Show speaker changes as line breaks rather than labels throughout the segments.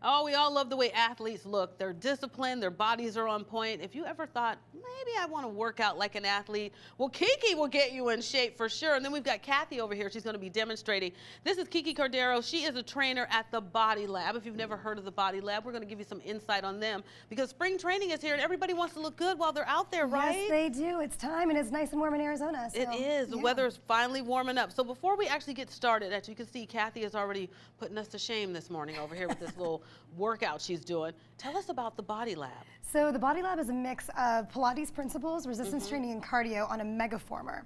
Oh, we all love the way athletes look. They're disciplined, their bodies are on point. If you ever thought, maybe I want to work out like an athlete, well, Kiki will get you in shape for sure. And then we've got Kathy over here. She's going to be demonstrating. This is Kiki Cordero. She is a trainer at the Body Lab. If you've never heard of the Body Lab, we're going to give you some insight on them because spring training is here and everybody wants to look good while they're out there, right?
Yes, they do. It's time and it's nice and warm in Arizona. So,
it is. The weather is finally warming up. So before we actually get started, as you can see, Kathy is already putting us to shame this morning over here with this little workout she's doing. Tell us about the Body Lab.
So the Body Lab is a mix of Pilates principles, resistance training, and cardio on a megaformer.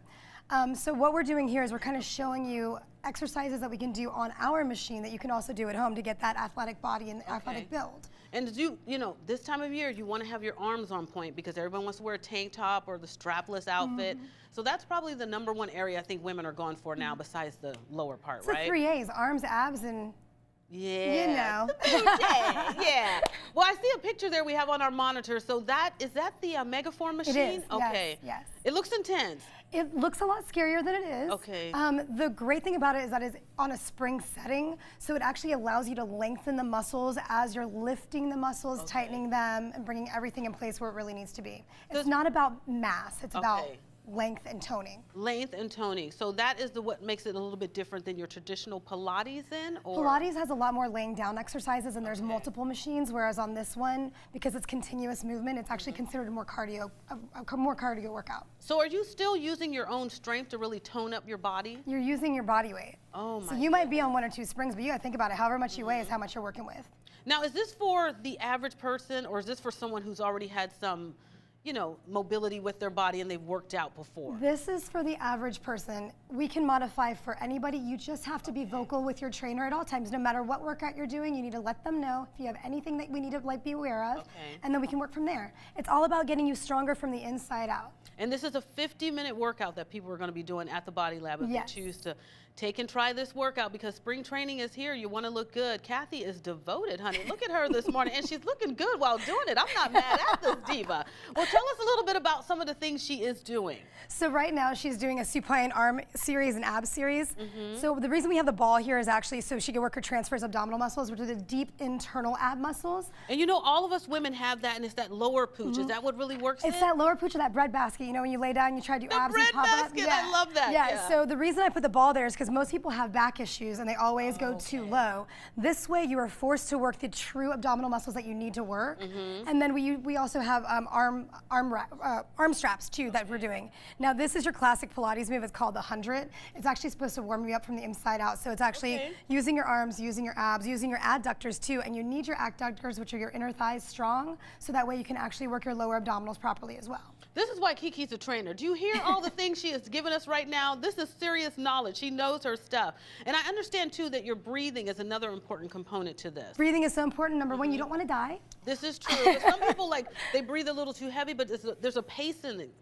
So what we're doing here is we're kind of showing you exercises that we can do on our machine that you can also do at home to get that athletic body and athletic build.
And you know, this time of year, you want to have your arms on point because everyone wants to wear a tank top or the strapless outfit. So that's probably the #1 area I think women are going for now besides the lower part,
It's
right?
the 3 A's, arms, abs, and
yeah,
you know.
yeah. Well, I see a picture there we have on our monitor. So is that the Megaform machine?
It is,
okay.
yes.
It looks intense.
It looks a lot scarier than it is.
Okay.
The great thing about it is that it's on a spring setting, so it actually allows you to lengthen the muscles as you're lifting the muscles, tightening them, and bringing everything in place where it really needs to be. It's not about mass, it's about length and toning.
Length and toning. So that is what makes it a little bit different than your traditional Pilates then? Or?
Pilates has a lot more laying down exercises and there's multiple machines, whereas on this one, because it's continuous movement, it's actually considered a more cardio workout.
So are you still using your own strength to really tone up your body?
You're using your body weight.
Oh my
So you might be on 1 or 2 springs, but you gotta think about it. However much you weigh is how much you're working with.
Now, is this for the average person or is this for someone who's already had some, you know, mobility with their body and they've worked out before?
This is for the average person. We can modify for anybody. You just have to be vocal with your trainer at all times. No matter what workout you're doing, you need to let them know if you have anything that we need to be aware of, and then we can work from there. It's all about getting you stronger from the inside out.
And this is a 50-minute workout that people are going to be doing at the Body Lab if they choose to take and try this workout because spring training is here. You want to look good. Kathy is devoted, honey. Look at her this morning, and she's looking good while doing it. I'm not mad at this diva. Well, tell us a little bit about some of the things she is doing.
So right now she's doing a supine arm series and ab series. So the reason we have the ball here is actually so she can work her transverse abdominal muscles, which are the deep internal ab muscles.
And you know, all of us women have that, and it's that lower pooch. Is that what really works?
It's that lower pooch of that bread basket. You know, when you lay down, you try to do abs and pop up.
Yeah. I love that.
Yeah. So the reason I put the ball there is because most people have back issues and they always go too low. This way, you are forced to work the true abdominal muscles that you need to work. And then we also have arm straps too that we're doing. Now this is your classic Pilates move. It's called the 100. It's actually supposed to warm you up from the inside out. So it's actually using your arms, using your abs, using your adductors too. And you need your adductors, which are your inner thighs, strong. So that way you can actually work your lower abdominals properly as well.
This is why Kiki's a trainer. Do you hear all the things she is giving us right now? This is serious knowledge. She knows her stuff. And I understand too that your breathing is another important component to this.
Breathing is so important. Number one, you don't want to die.
This is true. But some people they breathe a little too heavy, but there's a pace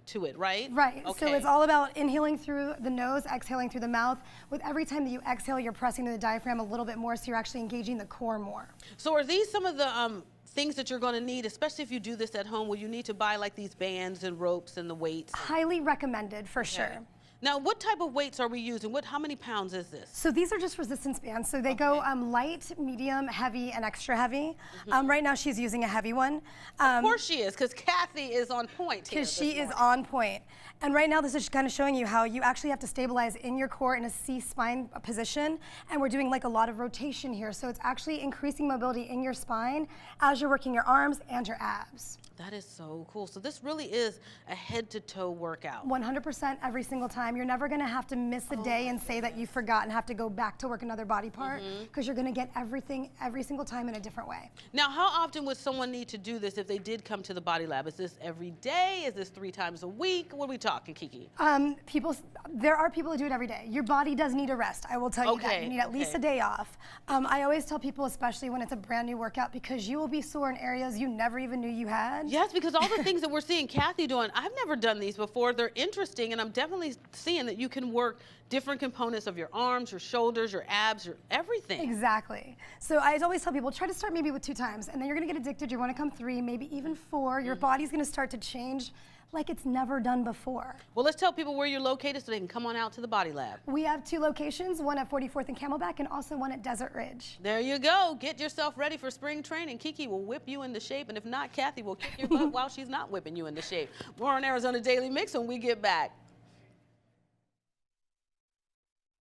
to it, right?
Right. So it's all about inhaling through the nose, exhaling through the mouth. With every time that you exhale, you're pressing to the diaphragm a little bit more, so you're actually engaging the core more.
So are these some of the things that you're going to need, especially if you do this at home? Will you need to buy like these bands and ropes and the weights?
Highly recommended for sure.
Now, what type of weights are we using? How many pounds is this?
So these are just resistance bands. So they go light, medium, heavy, and extra heavy. Right now she's using a heavy one.
Of course she is, because Kathy is on point here.
Because she is on point. And right now this is kind of showing you how you actually have to stabilize in your core in a C-spine position. And we're doing like a lot of rotation here. So it's actually increasing mobility in your spine as you're working your arms and your abs.
That is so cool. So this really is a head-to-toe workout.
100% every single time. You're never going to have to miss a day and say that you forgot and have to go back to work another body part because you're going to get everything every single time in a different way.
Now, how often would someone need to do this if they did come to the Body Lab? Is this every day? Is this 3 times a week? What are we talking, Kiki?
There are people who do it every day. Your body does need a rest. I will tell you that. You need at least a day off. I always tell people, especially when it's a brand new workout, because you will be sore in areas you never even knew you had.
Yes, because all the things that we're seeing Kathy doing, I've never done these before. They're interesting, and I'm definitely seeing that you can work different components of your arms, your shoulders, your abs, your everything.
Exactly. So I always tell people, try to start maybe with 2 times, and then you're gonna get addicted. You wanna come 3, maybe even 4. Your body's gonna start to change like it's never done before.
Well, let's tell people where you're located so they can come on out to the Body Lab.
We have 2 locations, one at 44th and Camelback, and also one at Desert Ridge.
There you go. Get yourself ready for spring training. Kiki will whip you into shape, and if not, Kathy will kick your butt while she's not whipping you into shape. More on Arizona Daily Mix when we get back.